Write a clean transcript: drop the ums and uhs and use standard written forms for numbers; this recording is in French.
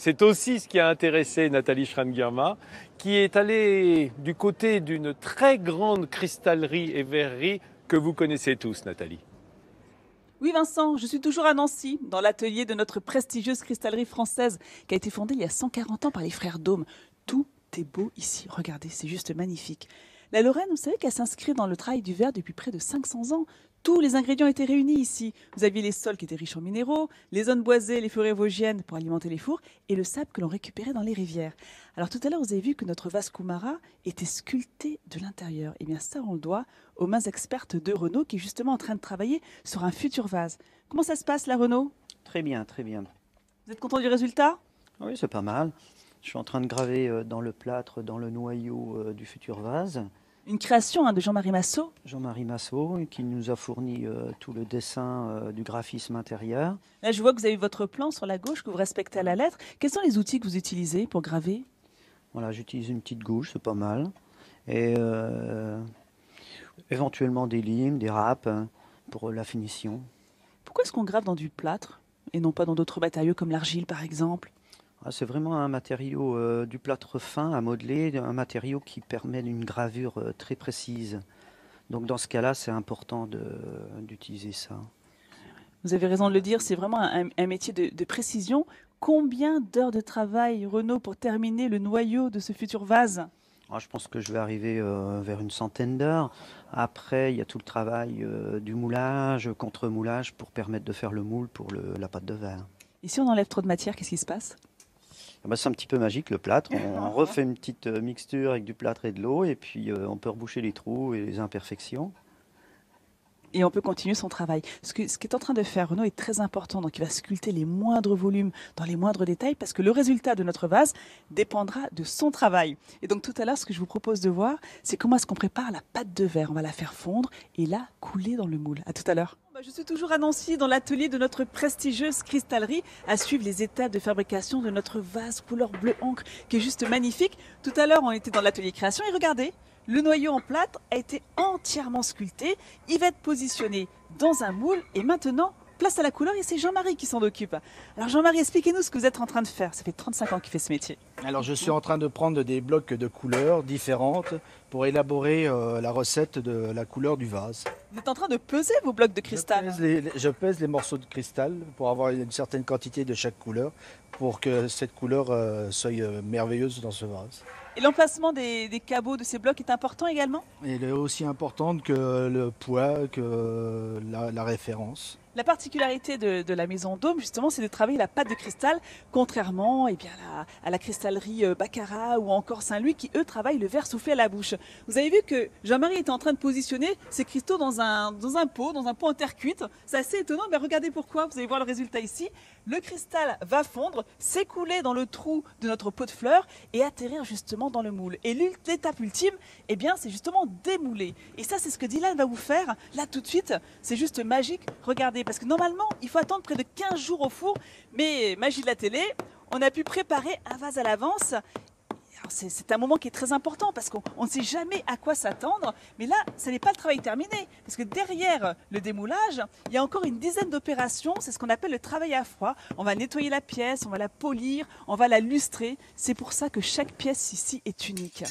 C'est aussi ce qui a intéressé Nathalie Schramm-Girma, qui est allée du côté d'une très grande cristallerie et verrerie que vous connaissez tous, Nathalie. Oui Vincent, je suis toujours à Nancy, dans l'atelier de notre prestigieuse cristallerie française qui a été fondée il y a 140 ans par les frères Daume. Tout est beau ici, regardez, c'est juste magnifique. La Lorraine, vous savez qu'elle s'inscrit dans le travail du verre depuis près de 500 ans. Tous les ingrédients étaient réunis ici. Vous aviez les sols qui étaient riches en minéraux, les zones boisées, les forêts vosgiennes pour alimenter les fours et le sable que l'on récupérait dans les rivières. Alors tout à l'heure, vous avez vu que notre vase Kumara était sculpté de l'intérieur. Et bien ça, on le doit aux mains expertes de Renaud qui est justement en train de travailler sur un futur vase. Comment ça se passe là, Renaud? Très bien, très bien. Vous êtes content du résultat? Oui, c'est pas mal. Je suis en train de graver dans le plâtre, dans le noyau du futur vase. Une création de Jean-Marie Massot. Jean-Marie Massot, qui nous a fourni tout le dessin du graphisme intérieur. Là, je vois que vous avez votre plan sur la gauche que vous respectez à la lettre. Quels sont les outils que vous utilisez pour graver? Voilà, j'utilise une petite gouge, c'est pas mal. Et éventuellement des limes, des râpes pour la finition. Pourquoi est-ce qu'on grave dans du plâtre et non pas dans d'autres matériaux comme l'argile par exemple? C'est vraiment un matériau du plâtre fin à modeler, un matériau qui permet une gravure très précise. Donc dans ce cas-là, c'est important d'utiliser ça. Vous avez raison de le dire, c'est vraiment un métier de précision. Combien d'heures de travail, Renaud, pour terminer le noyau de ce futur vase? Je pense que je vais arriver vers une centaine d'heures. Après, il y a tout le travail du moulage, contre-moulage, pour permettre de faire le moule pour la pâte de verre. Et si on enlève trop de matière, qu'est-ce qui se passe? C'est un petit peu magique le plâtre. On refait une petite mixture avec du plâtre et de l'eau, et puis on peut reboucher les trous et les imperfections. Et on peut continuer son travail. Ce qu'est en train de faire Renaud est très important. Donc il va sculpter les moindres volumes dans les moindres détails parce que le résultat de notre vase dépendra de son travail. Et donc tout à l'heure, ce que je vous propose de voir, c'est comment est-ce qu'on prépare la pâte de verre. On va la faire fondre et la couler dans le moule. À tout à l'heure. Je suis toujours à Nancy dans l'atelier de notre prestigieuse cristallerie à suivre les étapes de fabrication de notre vase couleur bleu encre qui est juste magnifique. Tout à l'heure, on était dans l'atelier création et regardez, le noyau en plâtre a été entièrement sculpté. Il va être positionné dans un moule et maintenant, place à la couleur et c'est Jean-Marie qui s'en occupe. Alors Jean-Marie, expliquez-nous ce que vous êtes en train de faire. Ça fait 35 ans qu'il fait ce métier. Alors je suis en train de prendre des blocs de couleurs différentes pour élaborer la recette de la couleur du vase. Vous êtes en train de peser vos blocs de cristal. Je pèse les morceaux de cristal pour avoir une certaine quantité de chaque couleur pour que cette couleur soit merveilleuse dans ce vase. Et l'emplacement des cabots de ces blocs est important également? Il est aussi important que le poids, que la référence. La particularité de la maison Daume, justement, c'est de travailler la pâte de cristal, contrairement à la cristallerie Baccarat ou encore Saint-Louis, qui eux travaillent le verre soufflé à la bouche. Vous avez vu que Jean-Marie était en train de positionner ces cristaux dans un pot en terre cuite. C'est assez étonnant, mais regardez pourquoi, vous allez voir le résultat ici. Le cristal va fondre, s'écouler dans le trou de notre pot de fleurs et atterrir justement dans le moule. Et l'étape ultime, eh bien, c'est justement démouler. Et ça, c'est ce que Dylan va vous faire là tout de suite. C'est juste magique. Regardez. Parce que normalement, il faut attendre près de 15 jours au four. Mais magie de la télé, on a pu préparer un vase à l'avance. C'est un moment qui est très important parce qu'on ne sait jamais à quoi s'attendre. Mais là, ce n'est pas le travail terminé. Parce que derrière le démoulage, il y a encore une dizaine d'opérations. C'est ce qu'on appelle le travail à froid. On va nettoyer la pièce, on va la polir, on va la lustrer. C'est pour ça que chaque pièce ici est unique.